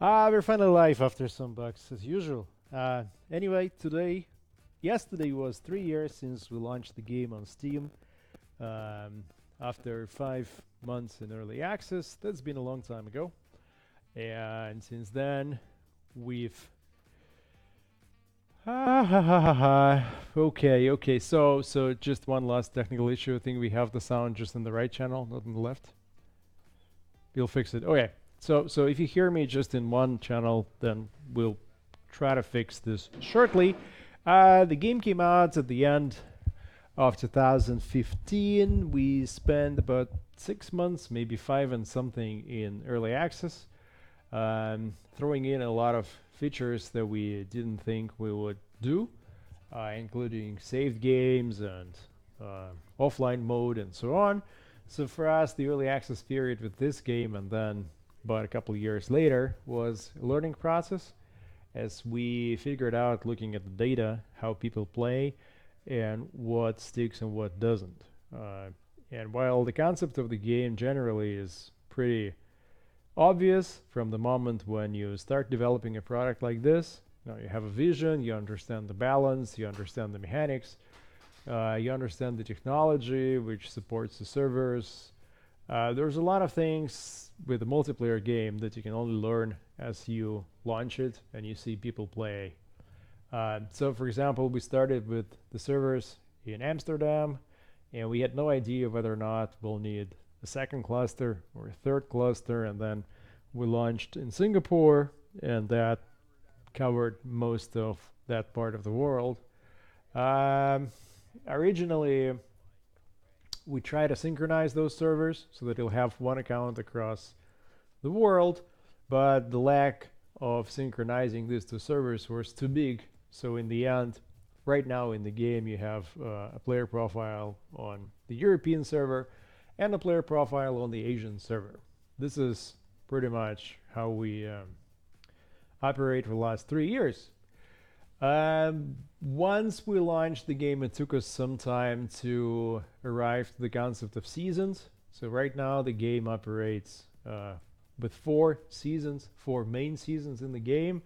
We're finally live after some bugs, as usual. Anyway, yesterday was 3 years since we launched the game on Steam. After 5 months in early access, that's been a long time ago. And since then, we've. Okay. So just one last technical issue. I think we have the sound just in the right channel, not in the left. You'll fix it. Okay. So if you hear me just in one channel, then we'll try to fix this shortly. The game came out at the end of 2015. We spent about 6 months, maybe five and something, in early access, throwing in a lot of features that we didn't think we would do, including saved games and offline mode and so on. So for us, the early access period with this game and then about a couple of years later was a learning process as we figured out, looking at the data, how people play and what sticks and what doesn't. And while the concept of the game generally is pretty obvious from the moment when you start developing a product like this, you have a vision, you understand the balance, you understand the mechanics, you understand the technology which supports the servers. There's a lot of things with a multiplayer game that you can only learn as you launch it and you see people play. So, for example, we started with the servers in Amsterdam, and we had no idea whether or not we'll need a second cluster or a third cluster, and then we launched in Singapore, and that covered most of that part of the world. Originally, we try to synchronize those servers so that you'll have one account across the world, but the lack of synchronizing these two servers was too big. So in the end, right now in the game, you have a player profile on the European server and a player profile on the Asian server. This is pretty much how we operate for the last 3 years. Once we launched the game, it took us some time to arrive to the concept of seasons. So right now the game operates with 4 seasons, 4 main seasons in the game.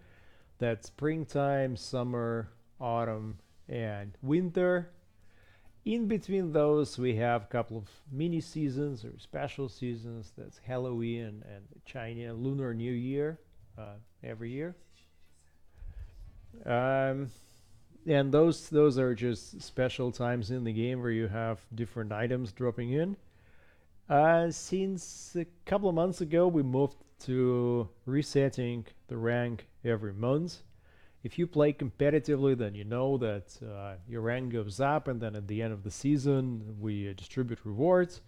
That's springtime, summer, autumn, and winter. In between those, we have a couple of mini seasons or special seasons. That's Halloween and Chinese Lunar New Year every year. Um, and those are just special times in the game where you have different items dropping in. Since a couple of months ago, we moved to resetting the rank every month. If you play competitively, then you know that your rank goes up, and then at the end of the season, we distribute rewards.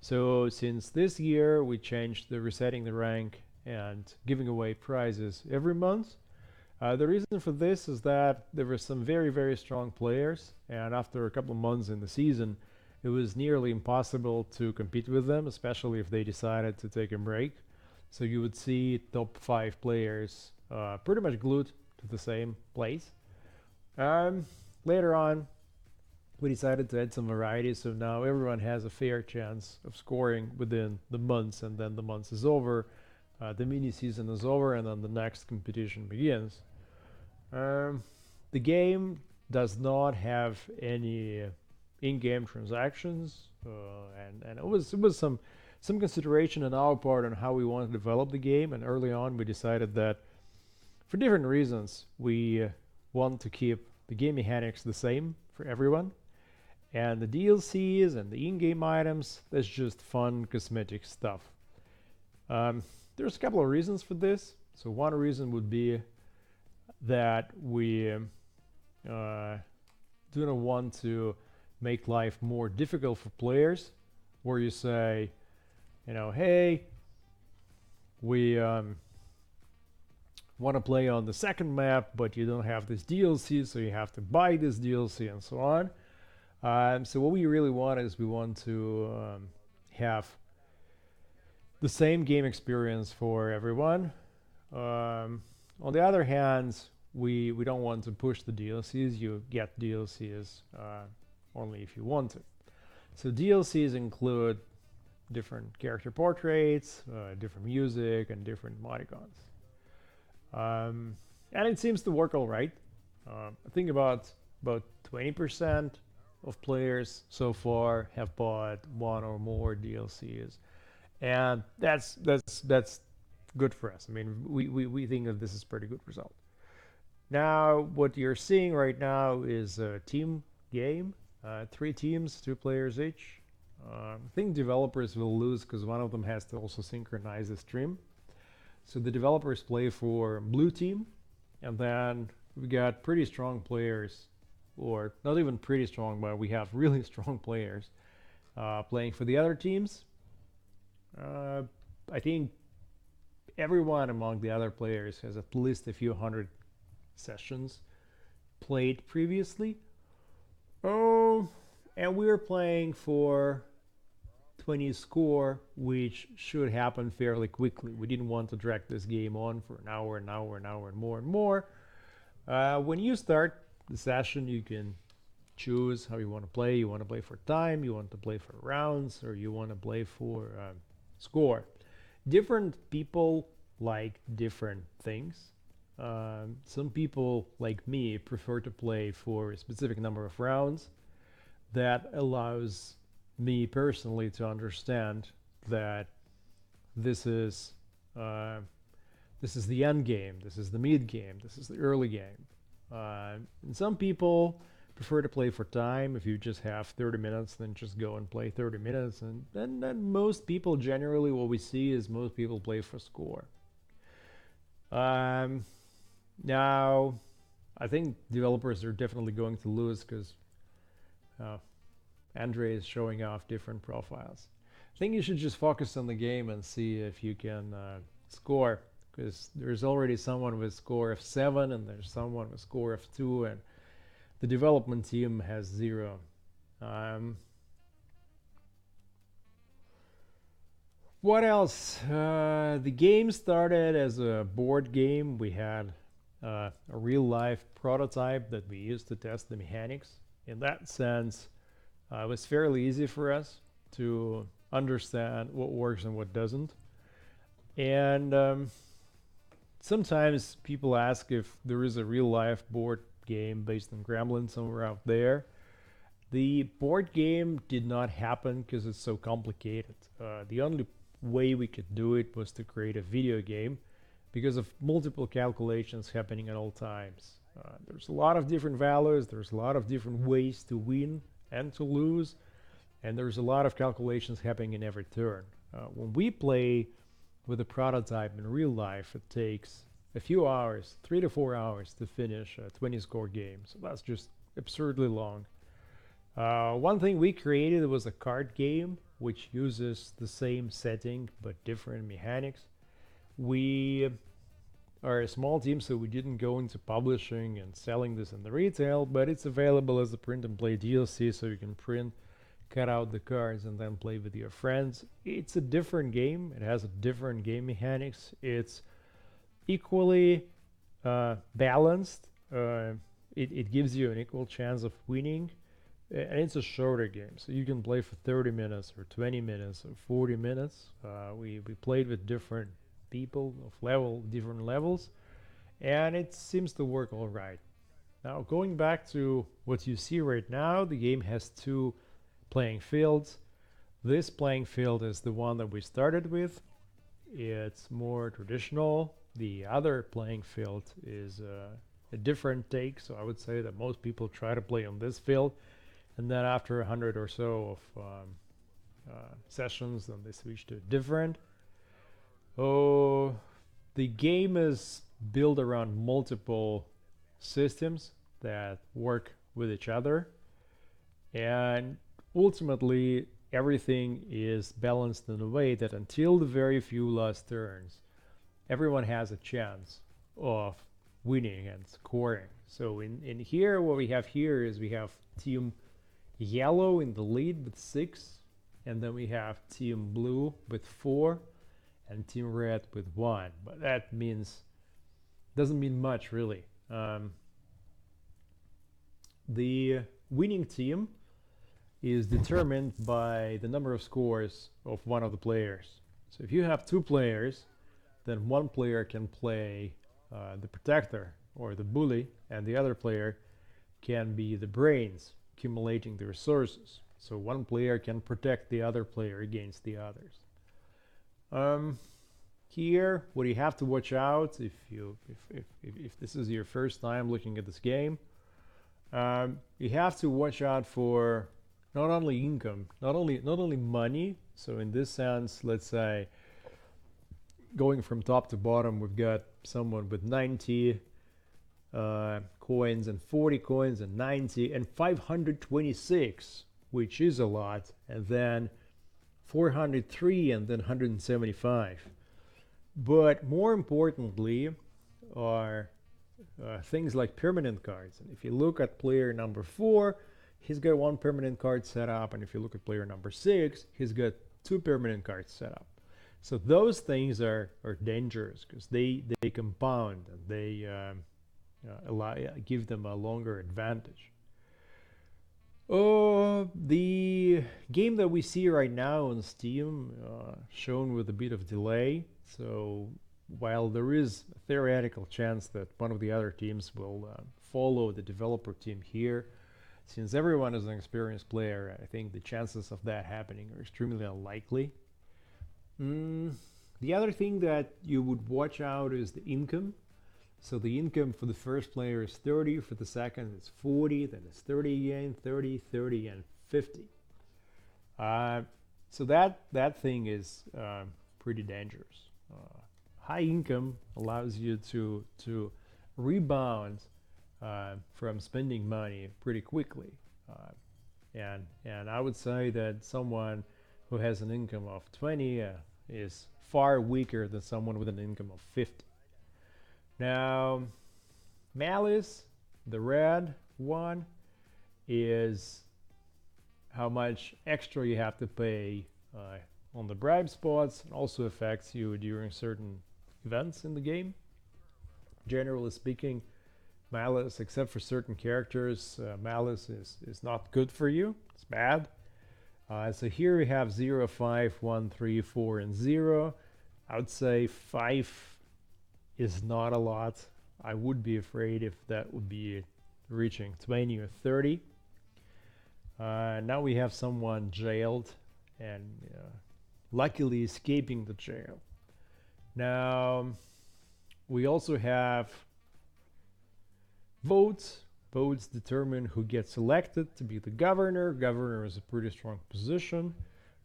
So since this year, we changed the resetting the rank and giving away prizes every month. The reason for this is that there were some very, very strong players, and after a couple of months in the season, it was nearly impossible to compete with them, especially if they decided to take a break. So you would see top 5 players pretty much glued to the same place. Um, Later on, we decided to add some variety, so now everyone has a fair chance of scoring within the months, and then the month is over, the mini season is over, and then the next competition begins. Um, the game does not have any in-game transactions, and it was some consideration on our part on how we want to develop the game. And early on, we decided that for different reasons, we want to keep the game mechanics the same for everyone, and the DLCs and the in-game items, that's just fun cosmetic stuff. There's a couple of reasons for this. So one reason would be that we do not want to make life more difficult for players, where you say, hey, we want to play on the second map, but you don't have this DLC, so you have to buy this DLC and so on. So what we really want is we want to have the same game experience for everyone. On the other hand, we don't want to push the DLCs. You get DLCs only if you want to. So DLCs include different character portraits, different music, and different emoticons. And it seems to work all right. I think about 20% of players so far have bought one or more DLCs, and that's good for us. I mean, we think that this is pretty good result. Now, what you're seeing right now is a team game, 3 teams, 2 players each. I think developers will lose because one of them has to also synchronize the stream. So the developers play for blue team, and then we got pretty strong players, or not even pretty strong, but we have really strong players playing for the other teams. I think everyone among the other players has at least a few hundred sessions played previously. Oh, and we're playing for 20 score, which should happen fairly quickly. We didn't want to drag this game on for an hour, and more and more. When you start the session, you can choose how you want to play. You want to play for time, you want to play for rounds, or you want to play for score. Different people like different things. Some people, like me, prefer to play for a specific number of rounds. That allows me personally to understand that this is the end game, this is the mid game, this is the early game. And some people prefer to play for time. If you just have 30 minutes, then just go and play 30 minutes. And then most people, generally, what we see is most people play for score. Now, I think developers are definitely going to lose because Andre is showing off different profiles. I think you should just focus on the game and see if you can score, because there's already someone with score of 7 and there's someone with score of 2, and the development team has 0. What else? The game started as a board game. We had a real-life prototype that we used to test the mechanics. In that sense, it was fairly easy for us to understand what works and what doesn't. And sometimes people ask if there is a real-life board game based on Gremlins somewhere out there. The board game did not happen because it's so complicated. The only way we could do it was to create a video game because of multiple calculations happening at all times. There's a lot of different values, there's a lot of different ways to win and to lose, and there's a lot of calculations happening in every turn. When we play with a prototype in real life, it takes a few hours, 3 to 4 hours, to finish a 20-score game. So that's just absurdly long. One thing we created was a card game which uses the same setting but different mechanics. We are a small team, so we didn't go into publishing and selling this in the retail, but it's available as a print and play DLC, so you can print, cut out the cards, and then play with your friends. It's a different game. It has a different game mechanics. It's equally balanced. It gives you an equal chance of winning, and it's a shorter game, so you can play for 30 minutes or 20 minutes or 40 minutes. We played with different people of different levels, and it seems to work all right. Now, going back to what you see right now, the game has 2 playing fields. This playing field is the one that we started with. It's more traditional. The other playing field is a different take, so I would say that most people try to play on this field, and then after 100 or so of sessions, then they switch to different. Oh, the game is built around multiple systems that work with each other, and ultimately everything is balanced in a way that until the very few last turns, everyone has a chance of winning and scoring. So in here, what we have here is we have team yellow in the lead with 6, and then we have team blue with 4 and team red with 1, but that doesn't mean much really. The winning team is determined by the number of scores of one of the players. So if you have 2 players, then one player can play the protector or the bully, and the other player can be the brains, accumulating the resources. So one player can protect the other player against the others. Here, what you have to watch out if this is your first time looking at this game, you have to watch out for not only income, not only money. So in this sense, let's say going from top to bottom, we've got someone with 90 coins and 40 coins and 90 and 526, which is a lot, and then 403 and then 175. But more importantly are things like permanent cards. And if you look at player number 4, he's got 1 permanent card set up, and if you look at player number 6, he's got 2 permanent cards set up. So those things are dangerous because they compound and they give them a longer advantage. The game that we see right now on Steam, shown with a bit of delay. So while there is a theoretical chance that one of the other teams will follow the developer team here, since everyone is an experienced player, I think the chances of that happening are extremely unlikely. The other thing that you would watch out is the income. So the income for the first player is 30, for the second is 40, then it's 30 again, 30, 30, and 50. So that thing is pretty dangerous. High income allows you to rebound from spending money pretty quickly, and I would say that someone who has an income of 20 is far weaker than someone with an income of 50. Now, malice, the red one, is how much extra you have to pay on the bribe spots, and also affects you during certain events in the game. Generally speaking, malice, except for certain characters, malice is not good for you. It's bad. So here we have 0, 5, 1, 3, 4, and 0. I would say 5 is not a lot. I would be afraid if that would be reaching 20 or 30. Now we have someone jailed and luckily escaping the jail. Now we also have votes. Votes determine who gets elected to be the governor. Governor is a pretty strong position.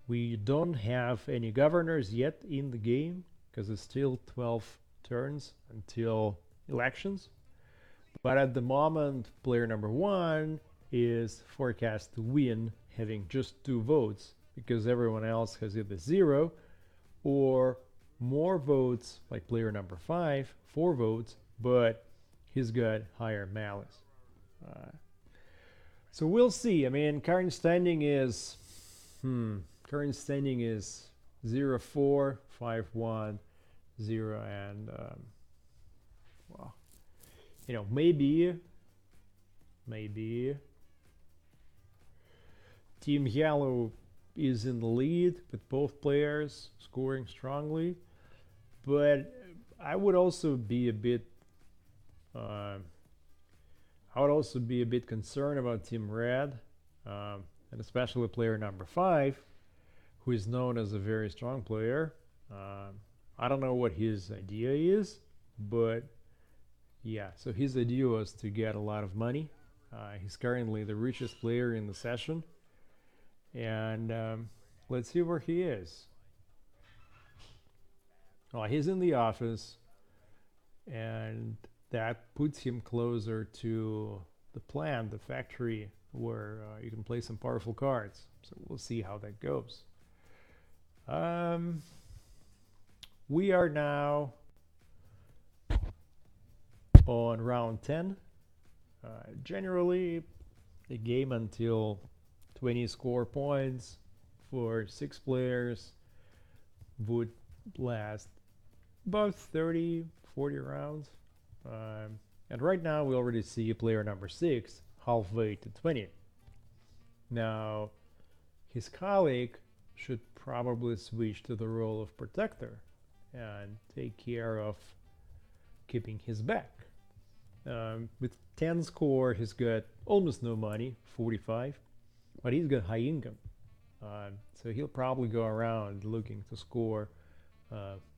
We don't have any governors yet in the game because it's still 12 turns until elections. But at the moment, player number 1 is forecast to win, having just 2 votes, because everyone else has either 0 or more votes, like player number 5, 4 votes, but he's got higher malice. So we'll see. I mean, current standing is 0, 4, 5, 1, 0, and well, maybe Team Yellow is in the lead with both players scoring strongly, but I would also be a bit concerned about Team Red, and especially player number 5, who is known as a very strong player. I don't know what his idea is, but yeah, so his idea was to get a lot of money. He's currently the richest player in the session, and let's see where he is. Oh, he's in the office, and that puts him closer to the plant, the factory, where you can play some powerful cards. So we'll see how that goes. We are now on round 10. Generally, a game until 20 score points for 6 players would last about 30, 40 rounds. And right now we already see player number 6 halfway to 20. Now his colleague should probably switch to the role of protector and take care of keeping his back. With 10 score, he's got almost no money, 45, but he's got high income. So he'll probably go around looking to score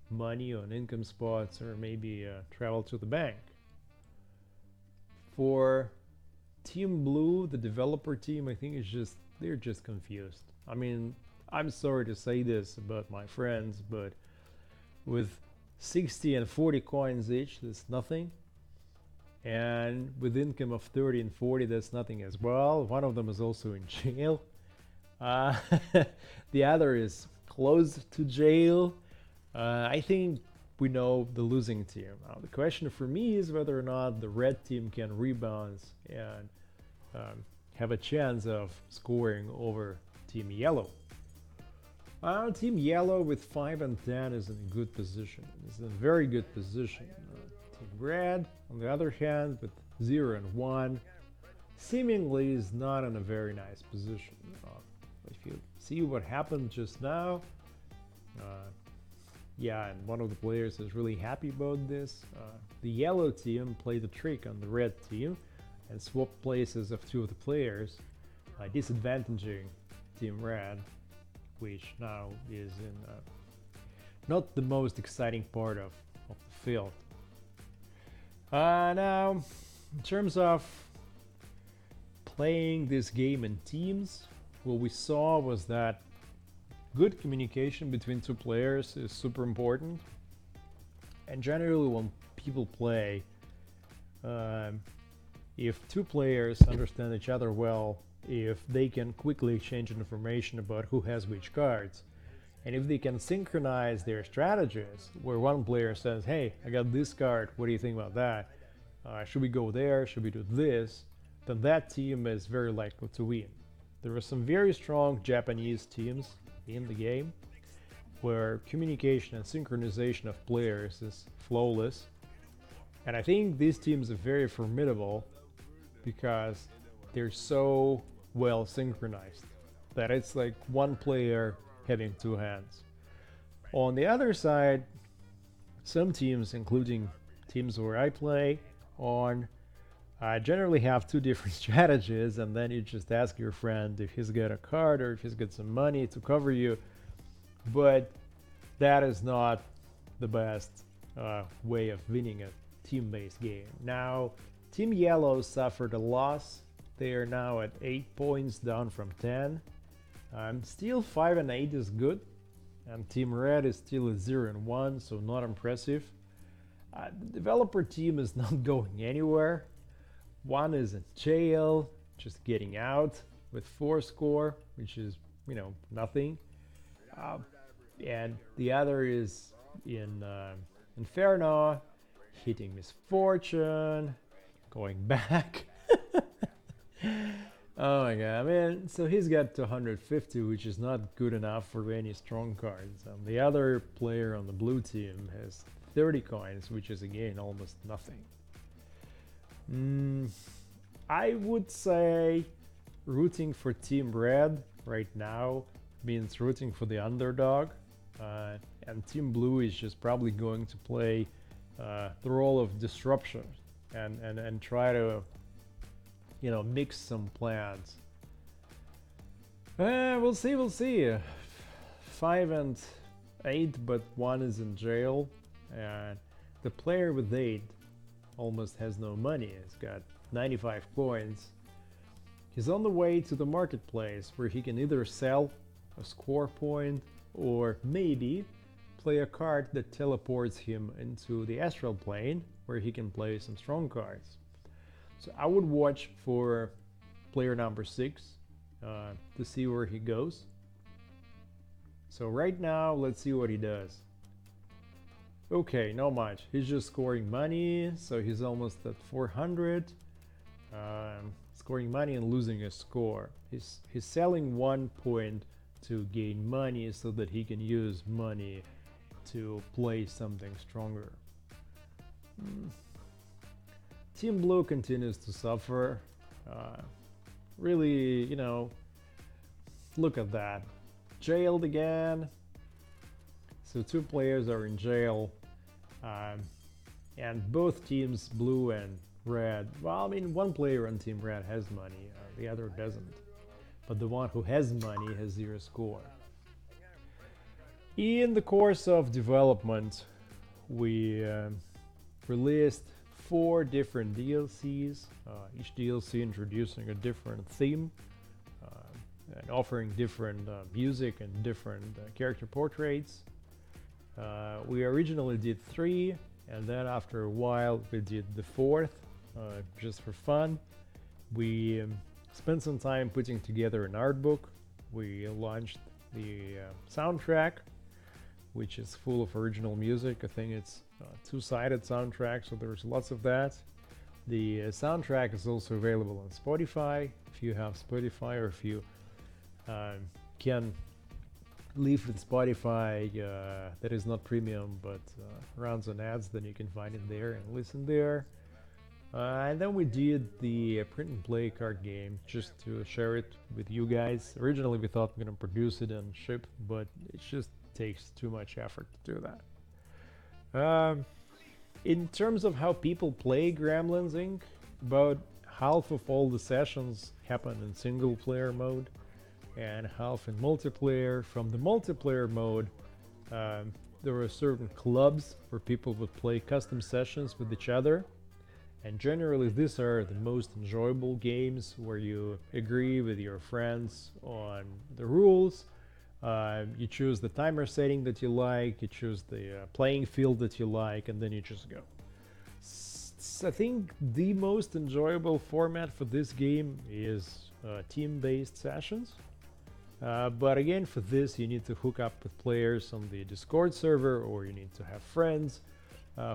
money on income spots or maybe travel to the bank. For Team Blue, the developer team, I think they're just confused. I mean, I'm sorry to say this about my friends, but with 60 and 40 coins each, that's nothing. And with income of 30 and 40, that's nothing as well. One of them is also in jail. The other is close to jail. I think we know the losing team. The question for me is whether or not the red team can rebound and have a chance of scoring over Team Yellow. Team Yellow with 5 and 10 is in a good position. It's in a very good position. Team Red, on the other hand, with 0 and 1, seemingly is not in a very nice position. If you see what happened just now, yeah, and one of the players is really happy about this. The yellow team played a trick on the red team and swapped places of 2 of the players, disadvantaging Team Red, which now is in not the most exciting part of the field. Now, in terms of playing this game in teams, what we saw was that good communication between 2 players is super important. And generally when people play, if 2 players understand each other well, if they can quickly exchange information about who has which cards, and if they can synchronize their strategies, where one player says, hey, I got this card, what do you think about that? Should we go there? Should we do this? Then that team is very likely to win. There are some very strong Japanese teams in the game where communication and synchronization of players is flawless. And I think these teams are very formidable because they're so well synchronized that it's like one player having 2 hands. On the other side, some teams, including teams where I play on, generally have 2 different strategies, and then you just ask your friend if he's got a card or if he's got some money to cover you. But that is not the best way of winning a team-based game. Now, Team Yellow suffered a loss. They are now at 8 points, down from 10. Still 5 and 8 is good, and Team Red is still at 0 and 1, so not impressive. The developer team is not going anywhere. One is in jail, just getting out with 4 score, which is, nothing. And the other is in Inferno, hitting misfortune, going back. Oh my god, I mean, so he's got 250, which is not good enough for any strong cards. And the other player on the blue team has 30 coins, which is again almost nothing. I would say rooting for Team Red right now means rooting for the underdog, and Team Blue is just probably going to play the role of disruption and try to mix some plans. We'll see. 5 and 8, but 1 is in jail, and the player with 8 almost has no money. He's got 95 coins. He's on the way to the marketplace where he can either sell a score point or maybe play a card that teleports him into the astral plane where he can play some strong cards. So I would watch for player number 6 to see where he goes. So right now, let's see what he does. Okay, not much. He's just scoring money, so he's almost at 400. Scoring money and losing a score. He's selling 1 point to gain money so that he can use money to play something stronger. Team Blue continues to suffer. Really, look at that. Jailed again. So 2 players are in jail. and both teams, blue and red, well, I mean, one player on team red has money, the other doesn't. But the one who has money has 0 score. In the course of development, we released 4 different DLCs, each DLC introducing a different theme and offering different music and different character portraits. We originally did 3, and then after a while we did the 4th, just for fun. We spent some time putting together an art book. We launched the soundtrack, which is full of original music. I think it's a 2-sided soundtrack, so there's lots of that. The soundtrack is also available on Spotify. If you have Spotify, or if you can live with Spotify that is not premium but runs on ads, then you can find it there and listen there. And then we did the print and play card game just to share it with you guys. Originally we thought we're gonna produce it and ship, but it just takes too much effort to do that. In terms of how people play Gremlins Inc., about half of all the sessions happen in single player mode and half in multiplayer. From the multiplayer mode, there were certain clubs where people would play custom sessions with each other, and generally these are the most enjoyable games, where you agree with your friends on the rules. You choose the timer setting that you like, you choose the playing field that you like, and then you just go. I think the most enjoyable format for this game is team-based sessions. But again, for this you need to hook up with players on the Discord server, or you need to have friends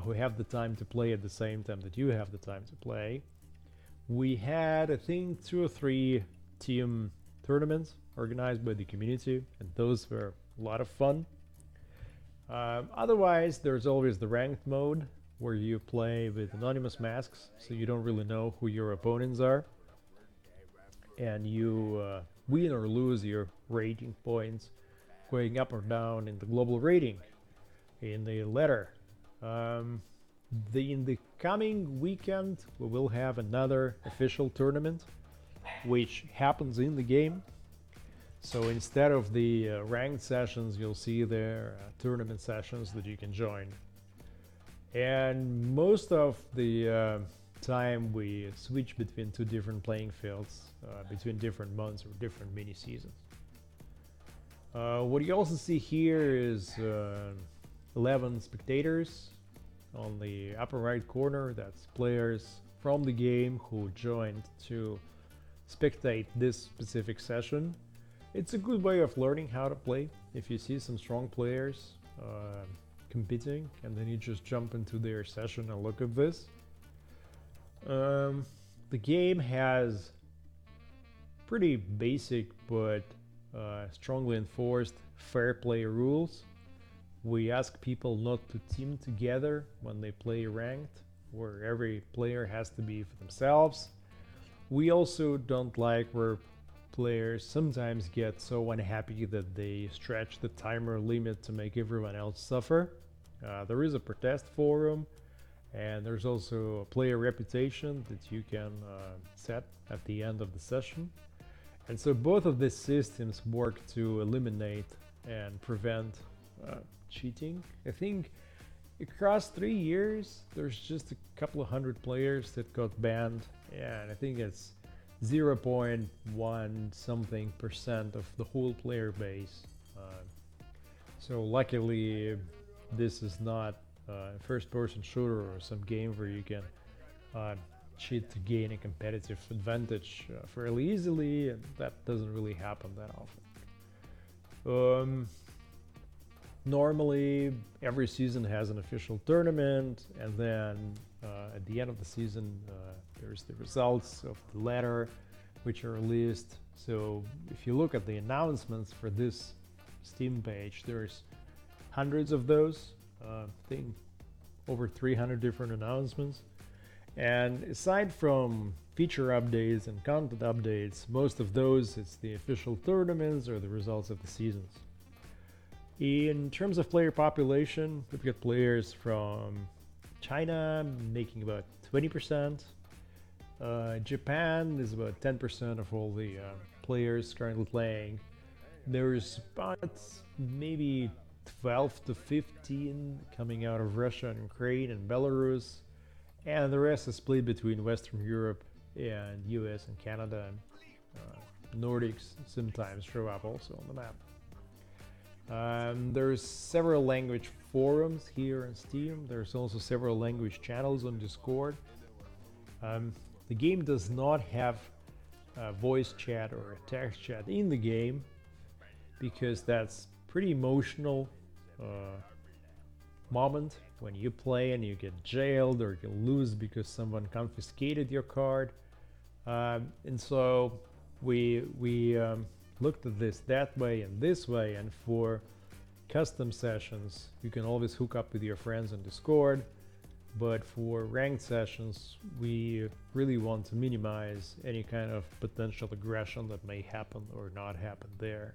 who have the time to play at the same time that you have the time to play. We had, I think, 2 or 3 team tournaments organized by the community, and those were a lot of fun. Otherwise, there's always the ranked mode, where you play with anonymous masks, so you don't really know who your opponents are, and you win or lose your rating points going up or down in the global rating in the ladder. In the coming weekend we will have another official tournament which happens in the game. So instead of the ranked sessions, you'll see there tournament sessions that you can join. And most of the time we switch between 2 different playing fields, between different months or different mini seasons. What you also see here is 11 spectators on the upper right corner. That's players from the game who joined to spectate this specific session. It's a good way of learning how to play. If you see some strong players competing, and then you just jump into their session and look at this. The game has pretty basic but strongly enforced fair play rules. We ask people not to team together when they play ranked, where every player has to be for themselves. We also don't like where players sometimes get so unhappy that they stretch the timer limit to make everyone else suffer. There is a protest forum, and there's also a player reputation that you can set at the end of the session. And so both of these systems work to eliminate and prevent cheating. I think across 3 years there's just a couple of hundred players that got banned, and I think it's 0.1 something % of the whole player base. So luckily this is not a first-person shooter or some game where you can cheat to gain a competitive advantage fairly easily, and that doesn't really happen that often. Normally every season has an official tournament, and then at the end of the season there's the results of the ladder which are released. So if you look at the announcements for this Steam page, there's hundreds of those. I think over 300 different announcements. And aside from feature updates and content updates, most of those, it's the official tournaments or the results of the seasons. In terms of player population, we've got players from China making about 20%. Japan is about 10% of all the players currently playing. There's about maybe 12 to 15 coming out of Russia and Ukraine and Belarus, and the rest is split between Western Europe and US and Canada. Nordics sometimes show up also on the map. There's several language forums here on Steam. There's also several language channels on Discord. The game does not have a voice chat or a text chat in the game because that's pretty emotional moment when you play and you get jailed or you lose because someone confiscated your card. And so we looked at this that way and this way, and for custom sessions you can always hook up with your friends on Discord, but for ranked sessions we really want to minimize any kind of potential aggression that may happen or not happen there.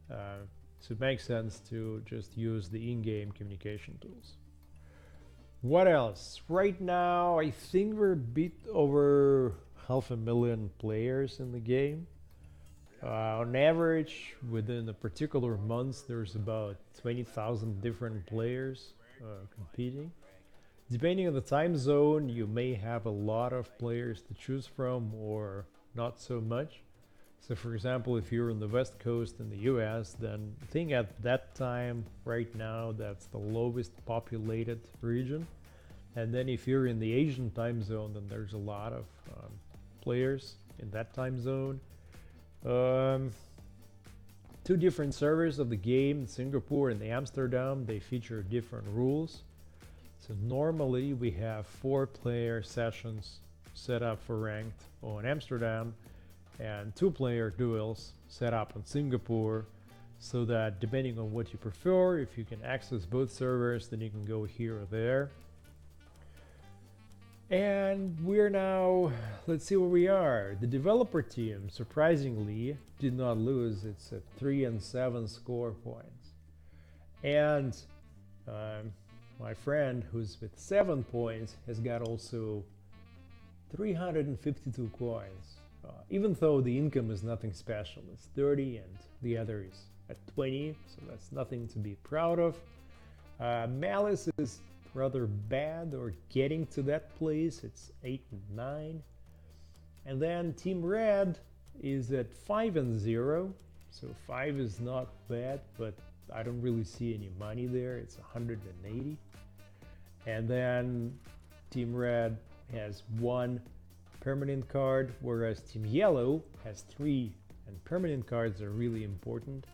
So it makes sense to just use the in-game communication tools. What else? Right now I think we're a bit over 500,000 players in the game. On average, within a particular month, there's about 20,000 different players competing. Depending on the time zone, you may have a lot of players to choose from or not so much. So for example, if you're on the West Coast in the US, then I think at that time, right now, that's the lowest populated region. And then if you're in the Asian time zone, then there's a lot of players in that time zone. Two different servers of the game, Singapore and Amsterdam, they feature different rules. So normally we have 4-player sessions set up for ranked on Amsterdam and 2-player duels set up on Singapore, so that depending on what you prefer, if you can access both servers, then you can go here or there. And we're now, let's see where we are. The developer team, surprisingly, did not lose. It's at 3 and 7 score points. And my friend, who's with 7 points, has got also 352 coins. Even though the income is nothing special, it's 30 and the other is at 20, so that's nothing to be proud of. Malice is rather bad, or getting to that place, it's 8 and 9. And then Team Red is at 5 and 0, so 5 is not bad, but I don't really see any money there. It's 180. And then Team Red has 1 permanent card, whereas Team Yellow has 3, and permanent cards are really important.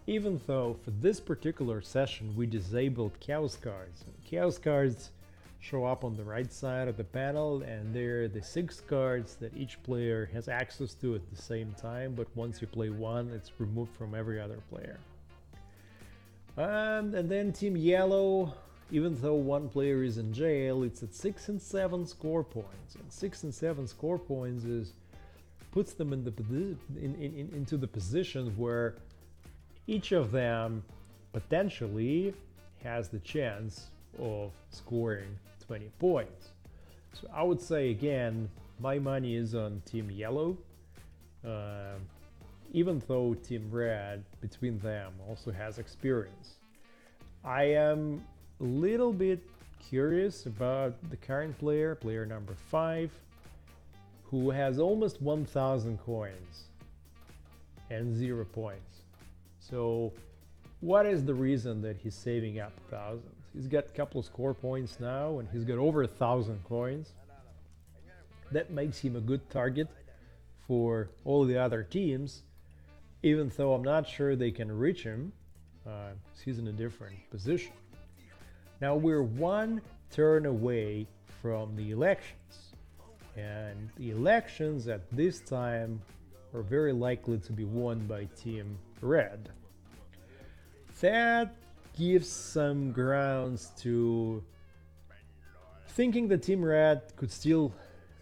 Even though for this particular session we disabled Chaos cards. Chaos cards show up on the right side of the panel, and they're the 6 cards that each player has access to at the same time, but once you play one, it's removed from every other player. And then Team Yellow, even though 1 player is in jail, it's at 6 and 7 score points. And 6 and 7 score points puts them in into the position where each of them potentially has the chance of scoring 20 points. So I would say again, my money is on Team Yellow, even though Team Red, between them, also has experience. I am a little bit curious about the current player, player number 5, who has almost 1,000 coins and 0 points. So what is the reason that he's saving up 1,000? He's got a couple of score points now, and he's got over 1,000 coins. That makes him a good target for all the other teams, even though I'm not sure they can reach him, because he's in a different position. Now we're 1 turn away from the elections, and the elections at this time are very likely to be won by Team Red. That gives some grounds to thinking that Team Red could still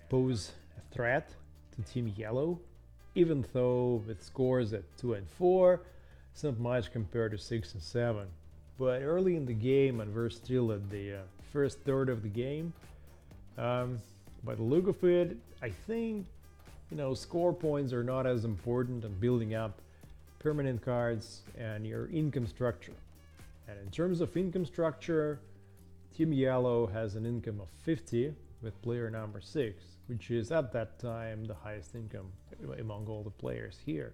pose a threat to Team Yellow, even though with scores at 2 and 4, it's not much compared to 6 and 7. But early in the game, and we're still at the first third of the game. By the look of it, I think, you know, score points are not as important in building up permanent cards and your income structure. And in terms of income structure, Team Yellow has an income of 50 with player number 6, which is at that time the highest income among all the players here.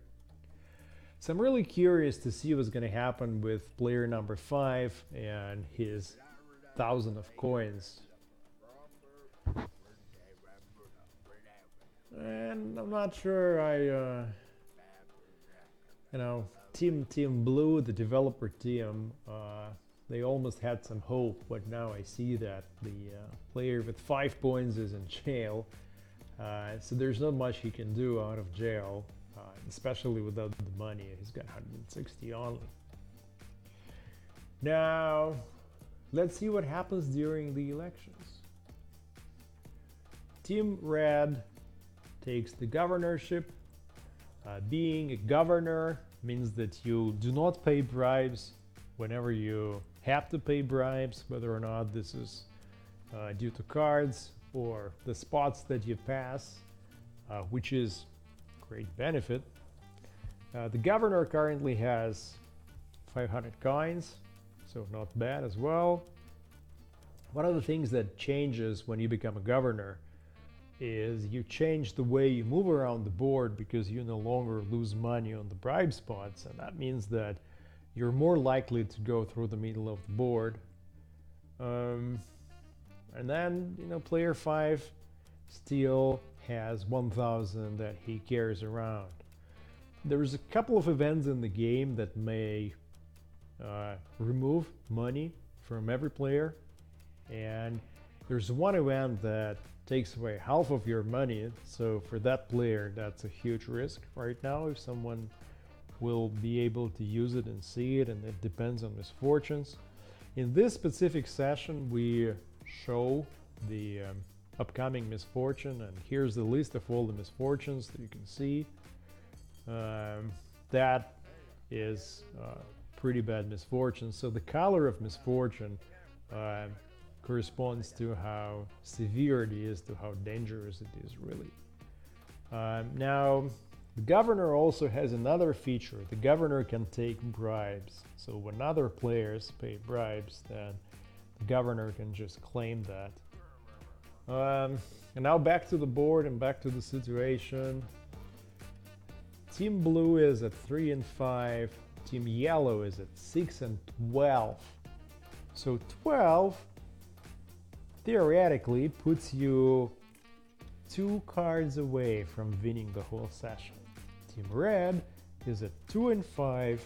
So I'm really curious to see what's going to happen with player number 5 and his 1,000 of coins. And I'm not sure you know, Team Blue, the developer team, they almost had some hope, but now I see that the player with 5 points is in jail. So there's not much he can do out of jail, especially without the money. He's got 160 only. Now, let's see what happens during the elections. Team Red takes the governorship. Being a governor means that you do not pay bribes whenever you have to pay bribes, whether or not this is due to cards or the spots that you pass, which is great benefit. The governor currently has 500 coins, so not bad as well. One of the things that changes when you become a governor is you change the way you move around the board, because you no longer lose money on the bribe spots, and that means that you're more likely to go through the middle of the board. And then, you know, player 5 still has 1,000 that he carries around. There's a couple of events in the game that may remove money from every player, and there's one event that takes away half of your money, so for that player that's a huge risk right now if someone will be able to use it and see it, and it depends on misfortunes. In this specific session we show the upcoming misfortune, and here's the list of all the misfortunes that you can see. That is pretty bad misfortune, so the color of misfortune corresponds to how severe it is, to how dangerous it is really. Now, the governor also has another feature. The governor can take bribes. So when other players pay bribes, then the governor can just claim that. And now back to the board and back to the situation. Team Blue is at 3 and 5. Team Yellow is at 6 and 12. So 12 theoretically puts you 2 cards away from winning the whole session. Team Red is at 2 and 5,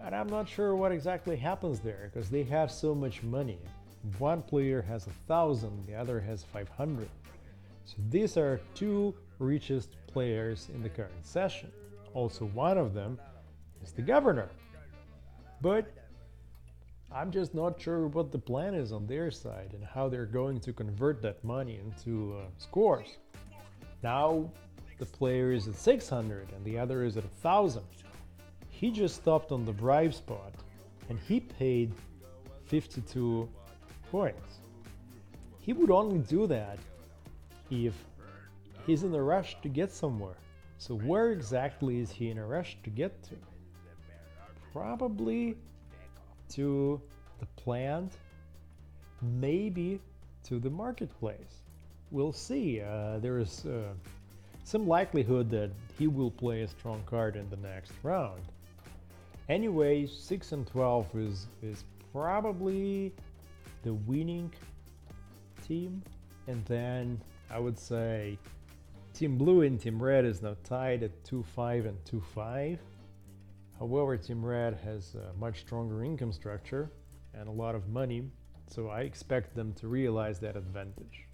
and I'm not sure what exactly happens there, because they have so much money. One player has 1,000, the other has 500. So these are 2 richest players in the current session. Also, one of them is the governor. But I'm just not sure what the plan is on their side and how they're going to convert that money into scores. Now the player is at 600 and the other is at 1,000. He just stopped on the bribe spot and he paid 52 coins. He would only do that if he's in a rush to get somewhere. So where exactly is he in a rush to get to? Probably to the plant, maybe to the marketplace. We'll see. There is some likelihood that he will play a strong card in the next round. Anyway, 6 and 12 is probably the winning team, and then I would say Team Blue and Team Red is now tied at 2-5 and 2-5. However, Team Red has a much stronger income structure and a lot of money, so I expect them to realize that advantage.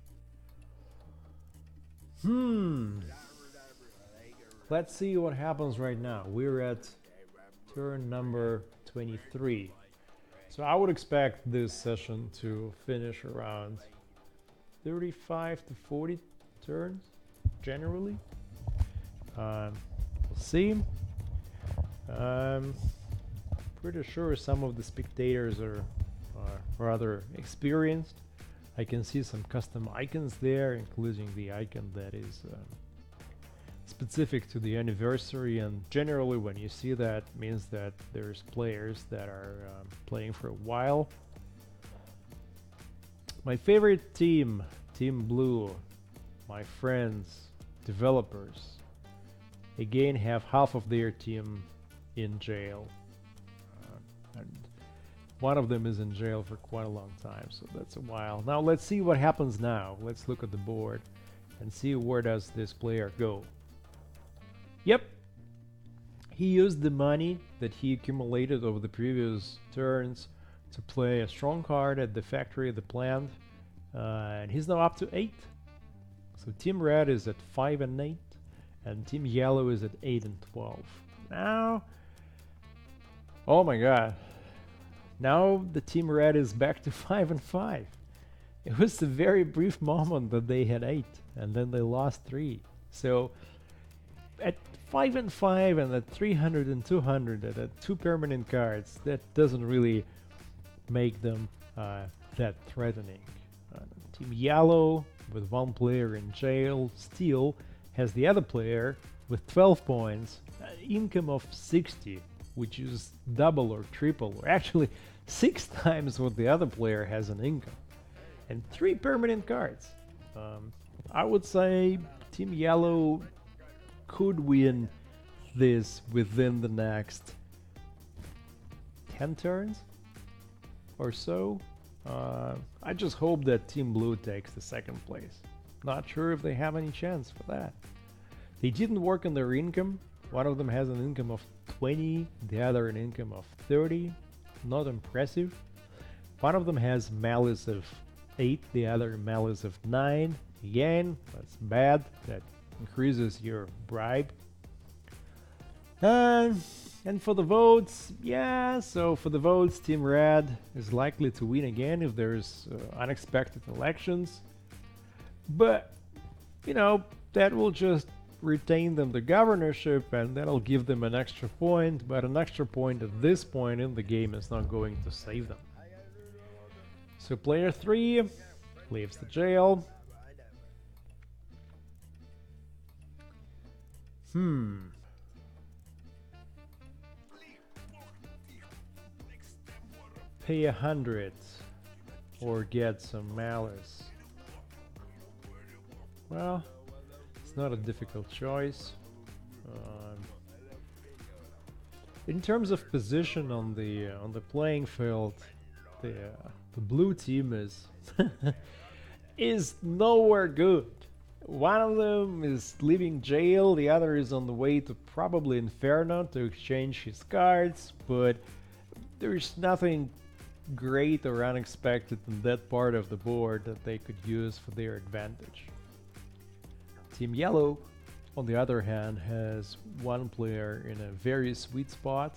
Let's see what happens right now. We're at turn number 23. So I would expect this session to finish around 35 to 40 turns, generally. We'll see. Pretty sure some of the spectators are rather experienced. I can see some custom icons there, including the icon that is specific to the anniversary, and generally when you see that, means that there's players that are playing for a while. My favorite team, Team Blue, my friends, developers, again have half of their team in jail. And one of them is in jail for quite a long time, so that's a while. Now let's see what happens now. Let's look at the board and see where does this player go. Yep, he used the money that he accumulated over the previous turns to play a strong card at the factory, the plant, and he's now up to 8. So Team Red is at 5 and 8, and Team Yellow is at 8 and 12. Now, oh my god, now the Team Red is back to 5 and 5. It was a very brief moment that they had 8, and then they lost 3. So at 5 and 5 and at 300 and 200 and at 2 permanent cards, that doesn't really make them that threatening. Team Yellow, with 1 player in jail, still has the other player with 12 points, income of 60, which is double or triple, or actually 6 times what the other player has in income, and 3 permanent cards. I would say Team Yellow could win this within the next 10 turns or so. I just hope that Team Blue takes the 2nd place. Not sure if they have any chance for that. They didn't work on their income. One of them has an income of 20, the other an income of 30. Not impressive. One of them has malice of 8, the other malice of 9. Again, that's bad. That increases your bribe. And for the votes, yeah, so for the votes, Team Red is likely to win again if there's unexpected elections. But, you know, that will just retain them the governorship, and that'll give them an extra point, but an extra point at this point in the game is not going to save them. So player 3 leaves the jail. Pay 100 or get some malice. Well, it's not a difficult choice. In terms of position on the playing field, the blue team is nowhere good. One of them is leaving jail, the other is on the way to probably Inferno to exchange his cards, but there's nothing great or unexpected in that part of the board that they could use for their advantage. Team Yellow, on the other hand, has 1 player in a very sweet spot,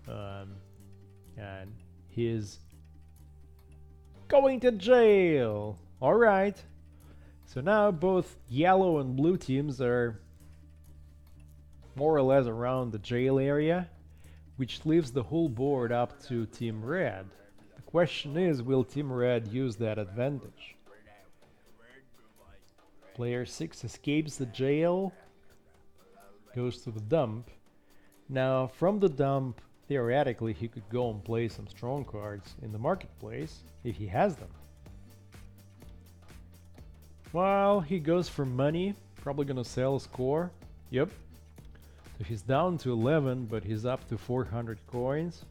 and he's going to jail. All right. So now both yellow and blue teams are more or less around the jail area, which leaves the whole board up to Team Red. The question is, will Team Red use that advantage? Player 6 escapes the jail, goes to the dump. Now from the dump, theoretically he could go and play some strong cards in the marketplace if he has them. Well, he goes for money, probably gonna sell a score. Yep. So he's down to 11, but he's up to 400 coins.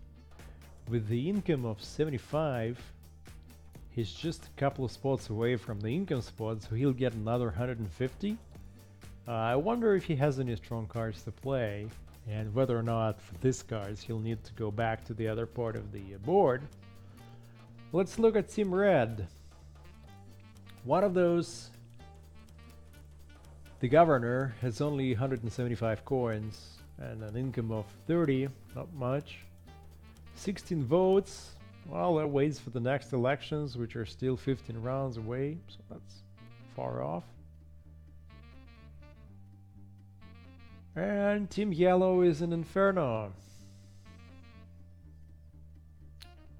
With the income of 75, he's just a couple of spots away from the income spot, so he'll get another 150. I wonder if he has any strong cards to play, and whether or not for these cards he'll need to go back to the other part of the board. Let's look at Team Red. One of those, the governor, has only 175 coins and an income of 30, not much. 16 votes, well, that waits for the next elections, which are still 15 rounds away, so that's far off. And Team Yellow is in Inferno.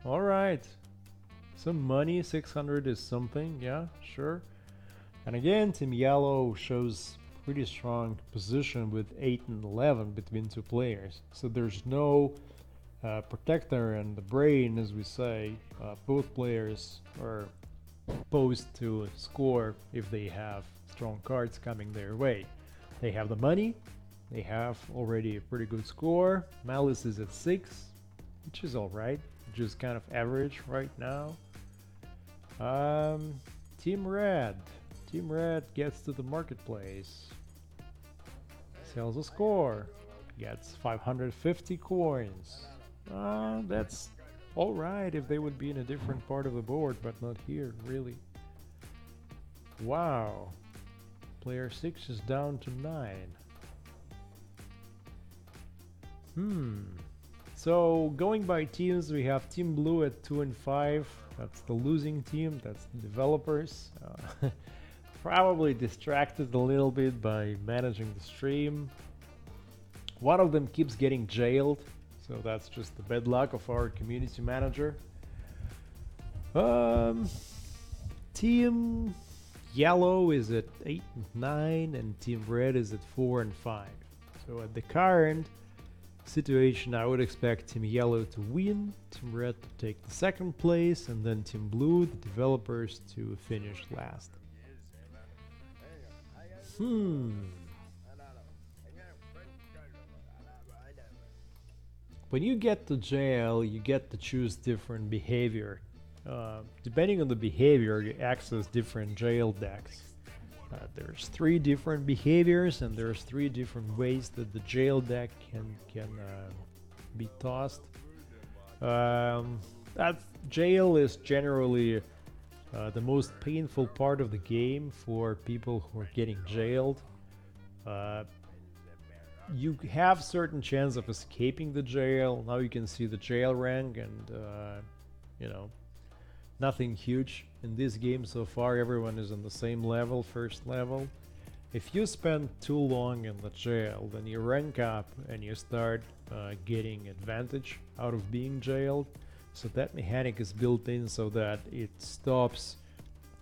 Alright, Some money, 600 is something, yeah, sure. And again, Team Yellow shows pretty strong position with 8 and 11 between two players. So there's no protector and the brain, as we say. Both players are posed to score if they have strong cards coming their way. They have the money, they have already a pretty good score. Malice is at 6, which is alright, just kind of average right now. Team Red. Team Red gets to the marketplace, sells a score, gets 550 coins. That's alright if they would be in a different part of the board, but not here, really. Wow. Player 6 is down to 9. So going by teams, we have Team Blue at 2 and 5. That's the losing team, that's the developers. Probably distracted a little bit by managing the stream. One of them keeps getting jailed, so that's just the bad luck of our community manager. Team Yellow is at 8 and 9, and Team Red is at 4 and 5. So at the current situation, I would expect Team Yellow to win, Team Red to take the second place, and then Team Blue, the developers, to finish last. When you get to jail, you get to choose different behavior. Depending on the behavior, you access different jail decks. There's 3 different behaviors, and there's 3 different ways that the jail deck can be tossed. That jail is generally the most painful part of the game for people who are getting jailed. You have certain chance of escaping the jail. Now you can see the jail rank, and you know, nothing huge in this game so far. Everyone is on the same level, first level. If you spend too long in the jail, then you rank up and you start getting advantage out of being jailed. So that mechanic is built in so that it stops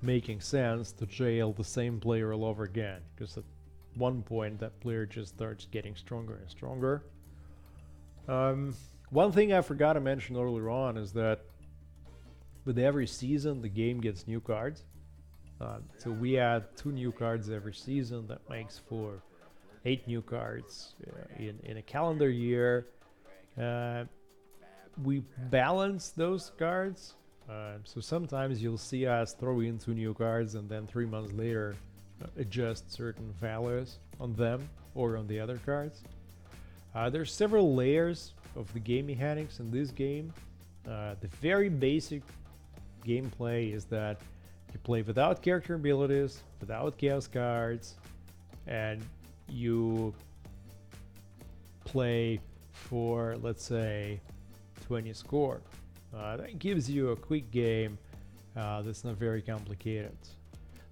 making sense to jail the same player all over again, because at one point that player just starts getting stronger and stronger. One thing I forgot to mention earlier on is that with every season the game gets new cards. So we add 2 new cards every season. That makes for 8 new cards in a calendar year. We balance those cards, so sometimes you'll see us throw in 2 new cards and then 3 months later adjust certain values on them or on the other cards. There's several layers of the game mechanics in this game. The very basic gameplay is that you play without character abilities, without chaos cards, and you play for, let's say, 20 score. That gives you a quick game that's not very complicated.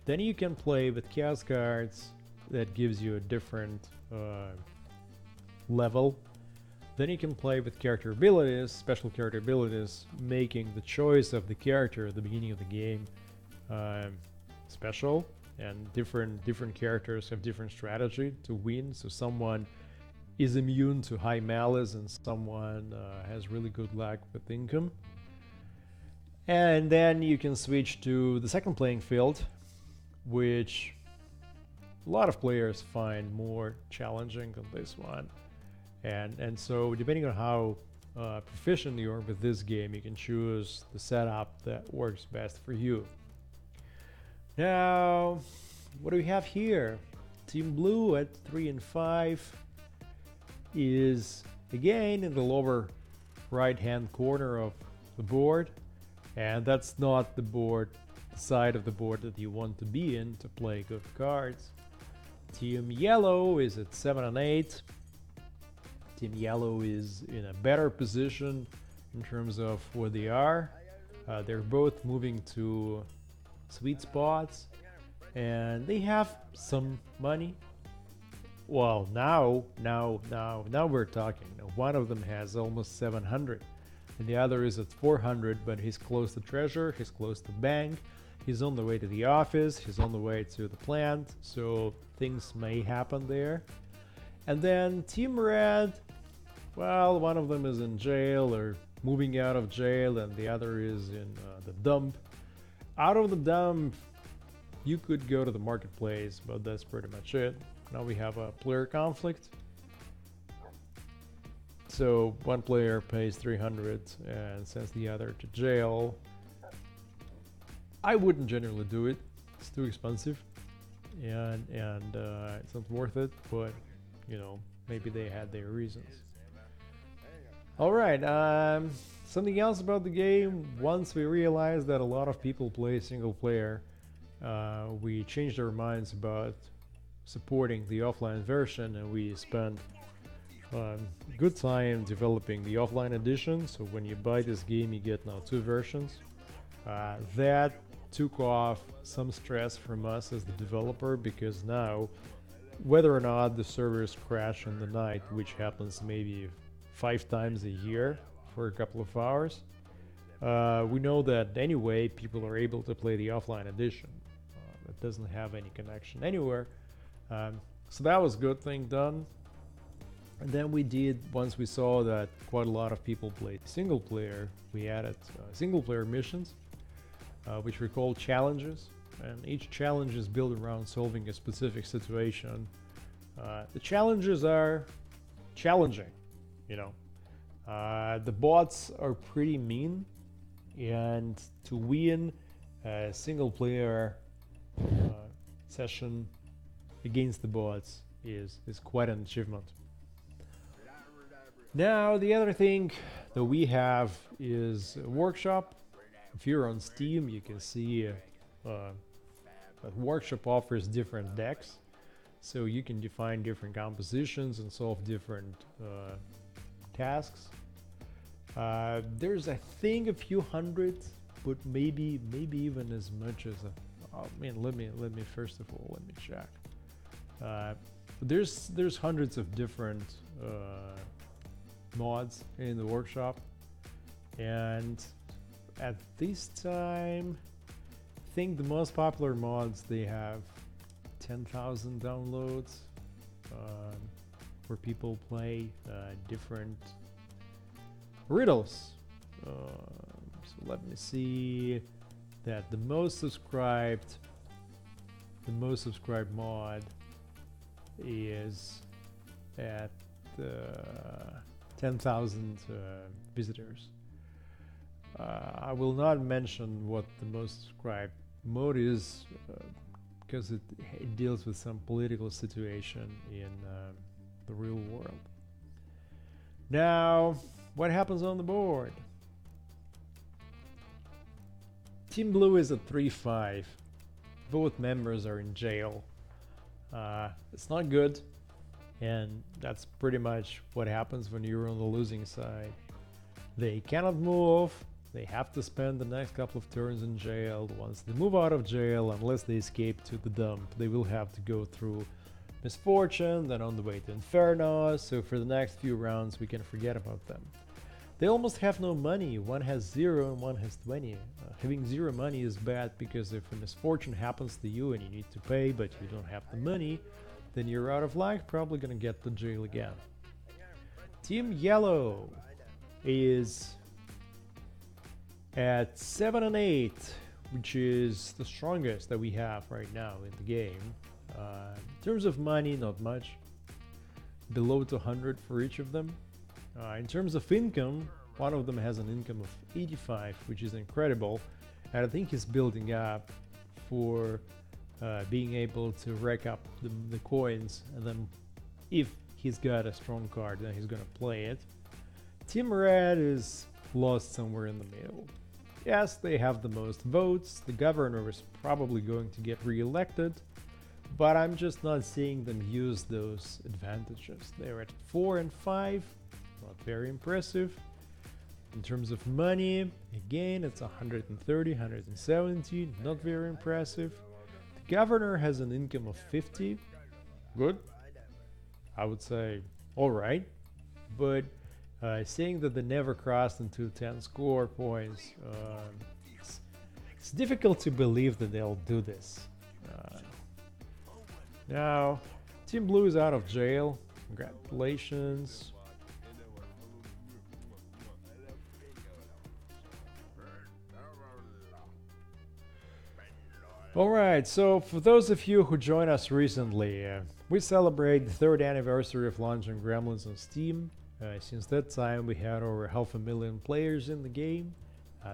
Then you can play with chaos cards. That gives you a different level. Then you can play with character abilities, special character abilities, making the choice of the character at the beginning of the game special, and different characters have different strategy to win. So someone is immune to high malice and someone has really good luck with income. And then you can switch to the second playing field, which a lot of players find more challenging than this one. And so depending on how proficient you are with this game, you can choose the setup that works best for you. Now, what do we have here? Team Blue at 3 and 5 is again in the lower right hand corner of the board, and that's not the side of the board that you want to be in to play good cards. Team Yellow is at 7 and 8. Team Yellow is in a better position in terms of where they are. They're both moving to sweet spots, and they have some money. Well, now we're talking. One of them has almost 700. and the other is at 400, but he's close to treasure, he's close to bank, he's on the way to the office, he's on the way to the plant, so things may happen there. And then Team Red, well, one of them is in jail or moving out of jail, and the other is in the dump. Out of the dump, you could go to the marketplace, but that's pretty much it. Now we have a player conflict. So one player pays 300 and sends the other to jail. I wouldn't generally do it. It's too expensive, and it's not worth it. But you know, maybe they had their reasons. All right. Something else about the game. Once we realized that a lot of people play single player, we changed our minds about supporting the offline version, and we spent good time developing the offline edition. So when you buy this game, you get now 2 versions. That took off some stress from us as the developer, because now whether or not the servers crash in the night, which happens maybe 5 times a year for a couple of hours, we know that anyway people are able to play the offline edition that doesn't have any connection anywhere. So that was a good thing done. And then we did, once we saw that quite a lot of people played single player, we added single player missions, which we call challenges, and each challenge is built around solving a specific situation. The challenges are challenging, you know. The bots are pretty mean, and to win a single player session against the bots is quite an achievement. Now the other thing that we have is a workshop. If you're on Steam, you can see that workshop offers different decks, so you can define different compositions and solve different tasks. There's, I think, a few hundred, but maybe even as much as let me first of all let me check. There's hundreds of different mods in the workshop, and at this time I think the most popular mods, they have 10,000 downloads, where people play different riddles. So let me see that the most subscribed mod is at 10,000 visitors. I will not mention what the most subscribed mode is, because it deals with some political situation in the real world. Now, what happens on the board? Team Blue is at 3-5. Both members are in jail. It's not good, and that's pretty much what happens when you're on the losing side. They cannot move. They have to spend the next couple of turns in jail. Once they move out of jail, unless they escape to the dump, they will have to go through Misfortune, then on the way to Inferno. So for the next few rounds, we can forget about them. They almost have no money. One has 0 and one has 20. Having 0 money is bad, because if a misfortune happens to you and you need to pay but you don't have the money, then you're out of luck, probably gonna get to jail again. Team Yellow is at 7 and 8, which is the strongest that we have right now in the game. In terms of money, not much. Below 200 for each of them. In terms of income, one of them has an income of 85, which is incredible, and I think he's building up for being able to rack up the coins, and then if he's got a strong card, then he's gonna play it. Team Red is lost somewhere in the middle. Yes, they have the most votes, the governor is probably going to get re-elected, but I'm just not seeing them use those advantages. They're at 4 and 5, not very impressive. In terms of money, again, it's 130, 170, not very impressive. The governor has an income of 50, good, I would say alright, but saying that they never crossed into 10 score points. It's difficult to believe that they'll do this. Now, Team Blue is out of jail. Congratulations. Alright, so for those of you who joined us recently, we celebrate the 3rd anniversary of launching Gremlins on Steam. Since that time we had over 500,000 players in the game.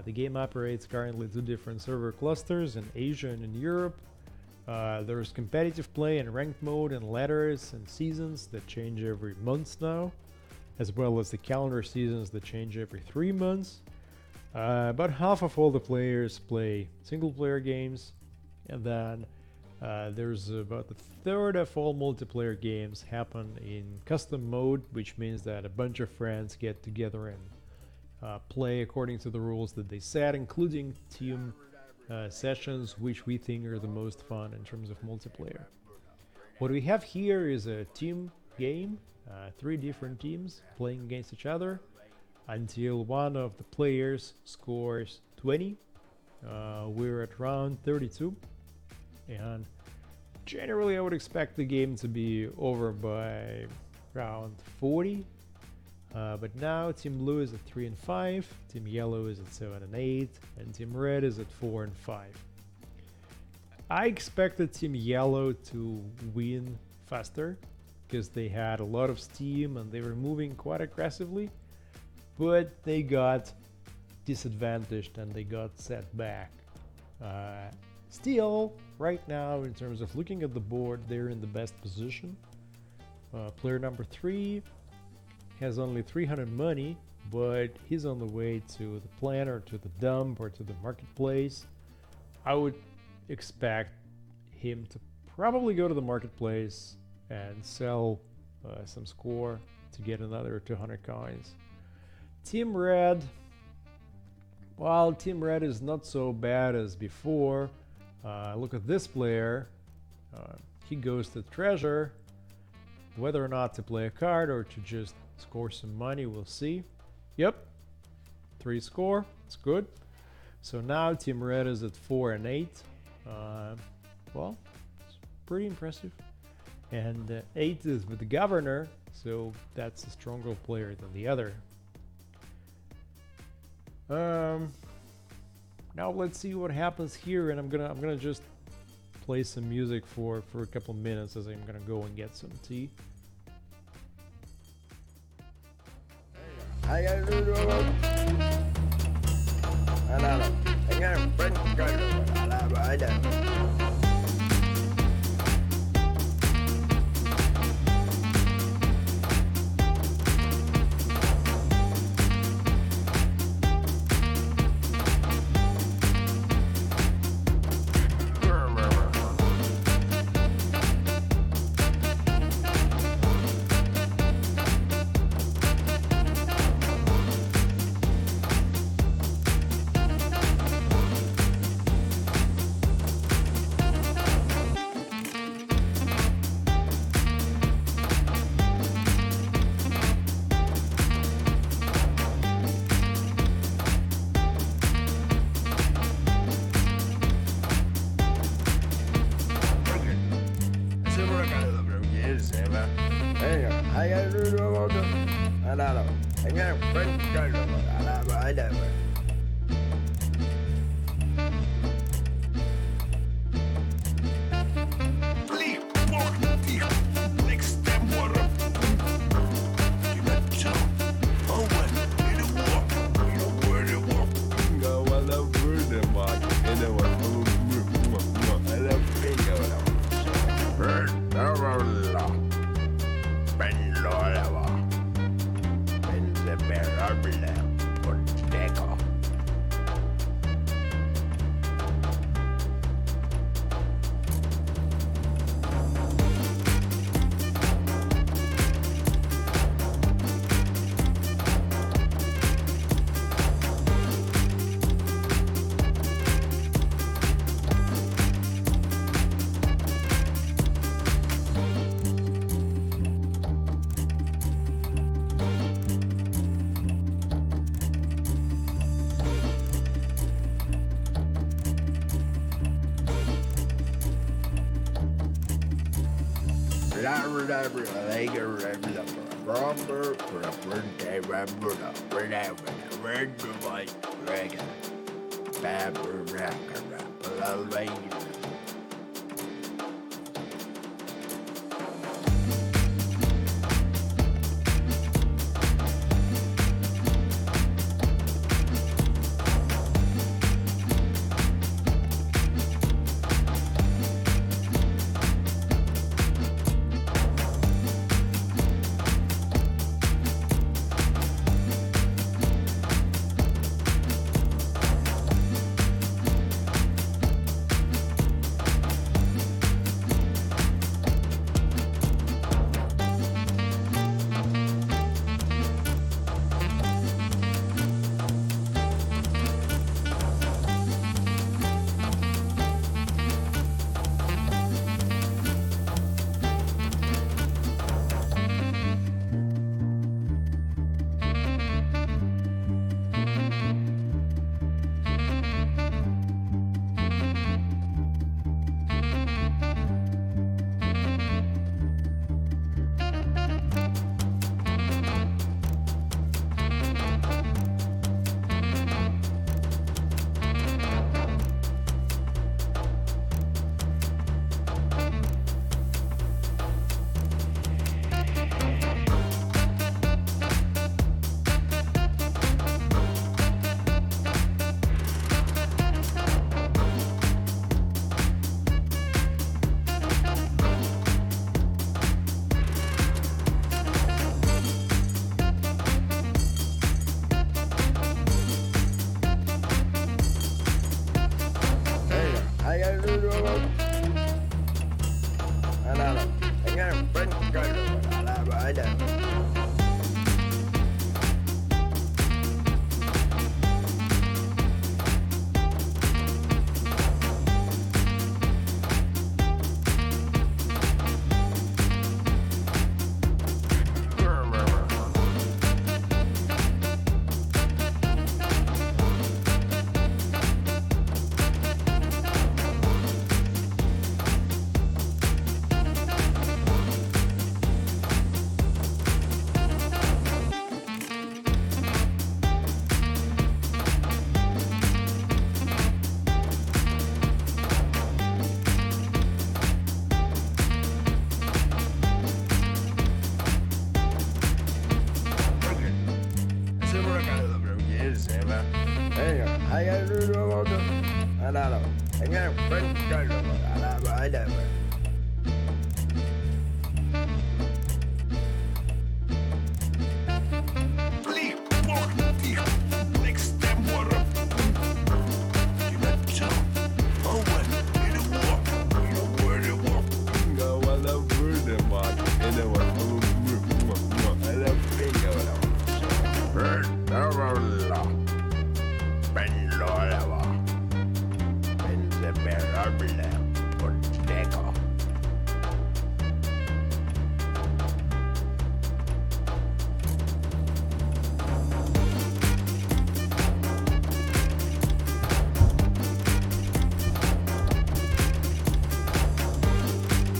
The game operates currently 2 different server clusters in Asia and in Europe. There's competitive play and ranked mode and ladders and seasons that change every month now, as well as the calendar seasons that change every 3 months. About half of all the players play single player games, and then there's about a third of all multiplayer games happen in custom mode, which means that a bunch of friends get together and play according to the rules that they set, including team sessions, which we think are the most fun in terms of multiplayer. What we have here is a team game, 3 different teams playing against each other until one of the players scores 20. We're at round 32, and generally I would expect the game to be over by round 40. But now Team Blue is at 3 and 5, Team Yellow is at 7 and 8, and Team Red is at 4 and 5. I expected Team Yellow to win faster because they had a lot of steam and they were moving quite aggressively, but they got disadvantaged and they got set back. Still, right now, in terms of looking at the board, they're in the best position. Player number 3 has only 300 money, but he's on the way to the plant or to the dump or to the marketplace. I would expect him to probably go to the marketplace and sell some score to get another 200 coins. Team Red, while Team Red is not so bad as before, look at this player. He goes to treasure. Whether or not to play a card or to just score some money, we'll see. Yep, 3 score, it's good. So now Team Red is at 4 and 8. Well, it's pretty impressive. And 8 is with the governor, so that's a stronger player than the other. Now let's see what happens here, and I'm gonna just play some music for a couple minutes as I'm gonna go and get some tea. Spend the bearable, but take off.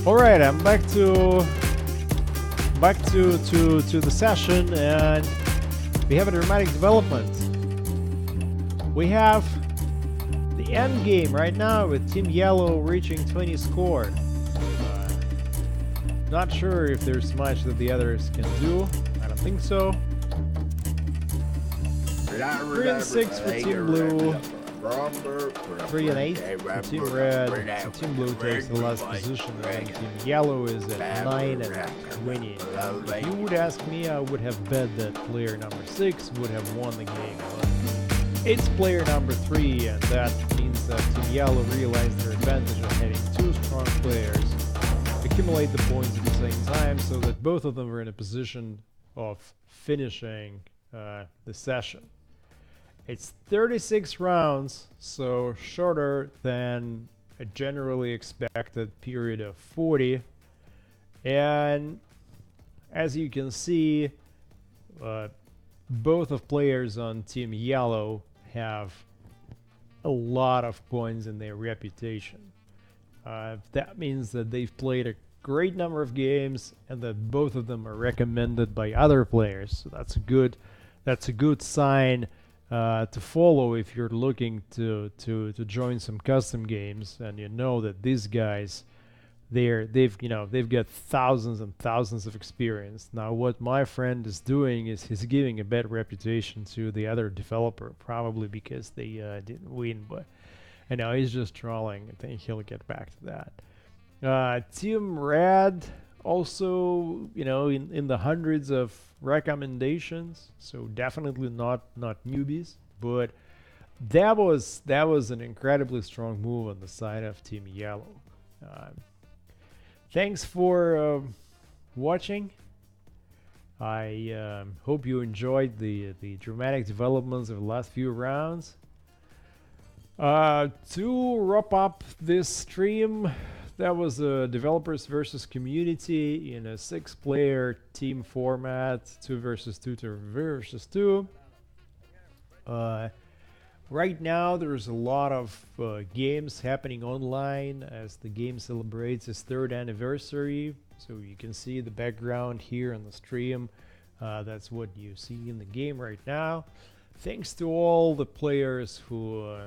All right, I'm back to the session, and we have a dramatic development. We have the Endgame right now with Team Yellow reaching 20 score. Not sure if there's much that the others can do. I don't think so. 3 and 6 for Team Blue. 3 and 8 for Team Red. So Team Blue takes the last position, and then Team Yellow is at 9 and 20. If you would ask me, I would have bet that player number 6 would have won the game. But it's player number 3, and that means that Team Yellow realized their advantage of having 2 strong players accumulate the points at the same time, so that both of them were in a position of finishing the session. It's 36 rounds, so shorter than a generally expected period of 40. And as you can see, both of players on Team Yellow have a lot of points in their reputation. That means that they've played great number of games and that both of them are recommended by other players. So that's a good sign to follow if you're looking to join some custom games and you know that these guys they've got thousands and thousands of experience. Now what my friend is doing is he's giving a bad reputation to the other developer, probably because they didn't win, but and now he's just trolling. I think he'll get back to that. Team Red also, in the hundreds of recommendations, so definitely not newbies, but that was an incredibly strong move on the side of Team Yellow. Thanks for watching. I hope you enjoyed the dramatic developments of the last few rounds. To wrap up this stream, that was a developers versus community in a 6-player team format, 2 versus 2 to versus 2. Right now there's a lot of games happening online as the game celebrates its 3rd anniversary. So you can see the background here on the stream. That's what you see in the game right now. Thanks to all the players who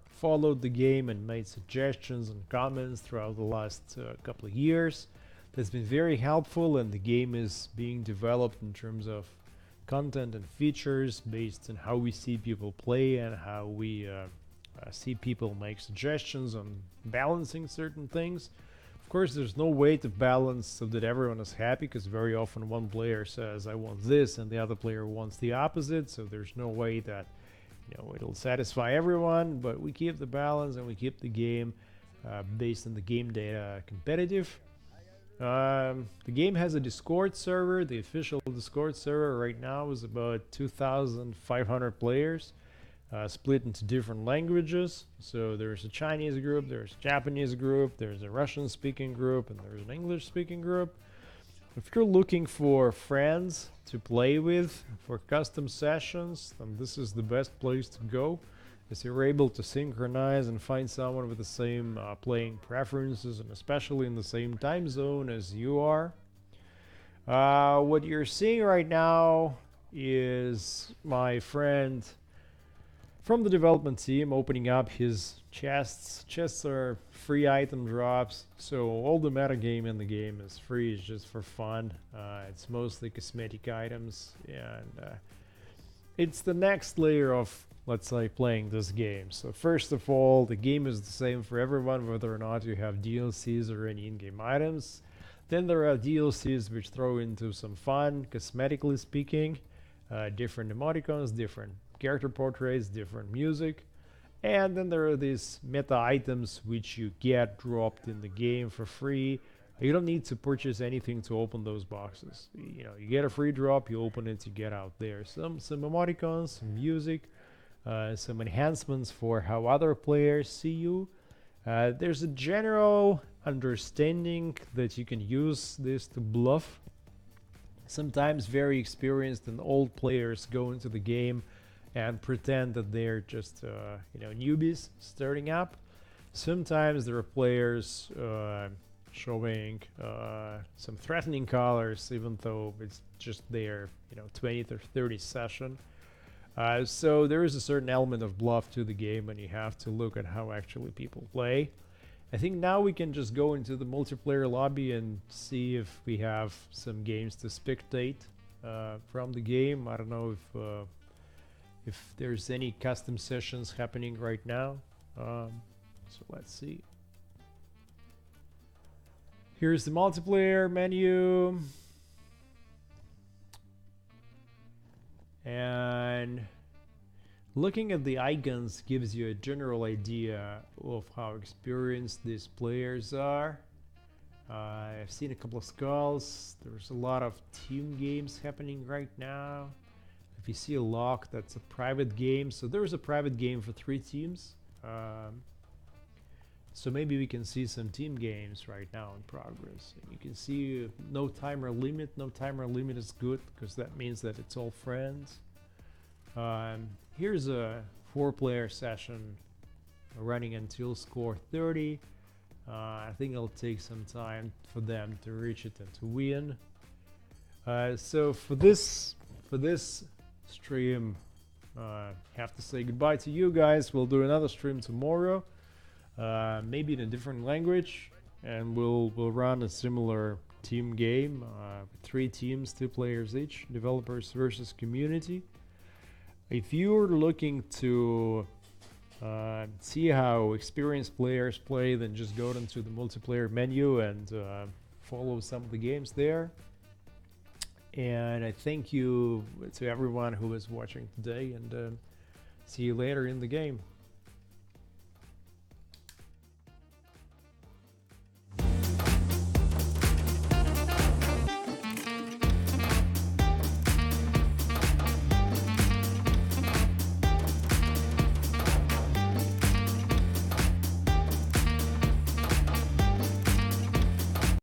followed the game and made suggestions and comments throughout the last couple of years. That's been very helpful, and the game is being developed in terms of content and features based on how we see people play and how we see people make suggestions on balancing certain things. Of course, there's no way to balance so that everyone is happy, because very often one player says I want this and the other player wants the opposite, so there's no way that it'll satisfy everyone. But we keep the balance and we keep the game based on the game data competitive. The game has a Discord server. The official Discord server right now is about 2,500 players, split into different languages. So there's a Chinese group, there's a Japanese group, there's a Russian speaking group, and there's an English speaking group. If you're looking for friends to play with for custom sessions, then this is the best place to go, as you're able to synchronize and find someone with the same playing preferences and especially in the same time zone as you are. What you're seeing right now is my friend from the development team opening up his chests. Chests are free item drops, so all the metagame in the game is free. It's just for fun. It's mostly cosmetic items, and it's the next layer of, let's say, playing this game. So first of all, the game is the same for everyone, whether or not you have DLCs or any in-game items. Then there are DLCs which throw into some fun, cosmetically speaking, different emoticons, different character portraits, different music. And then there are these meta items which you get dropped in the game for free. You don't need to purchase anything to open those boxes. You get a free drop, you open it, you get out there. Some emoticons, some music, some enhancements for how other players see you. There's a general understanding that you can use this to bluff. Sometimes very experienced and old players go into the game and pretend that they're just newbies starting up. Sometimes there are players showing some threatening colors, even though it's just their 20th or 30th session. So there is a certain element of bluff to the game, and you have to look at how actually people play. I think now we can just go into the multiplayer lobby and see if we have some games to spectate from the game. I don't know if there's any custom sessions happening right now. So let's see. Here's the multiplayer menu. And looking at the icons gives you a general idea of how experienced these players are. I've seen a couple of skulls. There's a lot of team games happening right now. If you see a lock, that's a private game. So there's a private game for 3 teams. So maybe we can see some team games right now in progress. You can see no timer limit. No timer limit is good because that means that it's all friends. Here's a 4-player session running until score 30. I think it'll take some time for them to reach it and to win. So for this stream, have to say goodbye to you guys. We'll do another stream tomorrow, maybe in a different language, and we'll run a similar team game, 3 teams, 2 players each, developers versus community. If you're looking to see how experienced players play, then just go into the multiplayer menu and follow some of the games there. And I thank you to everyone who is watching today, and see you later in the game.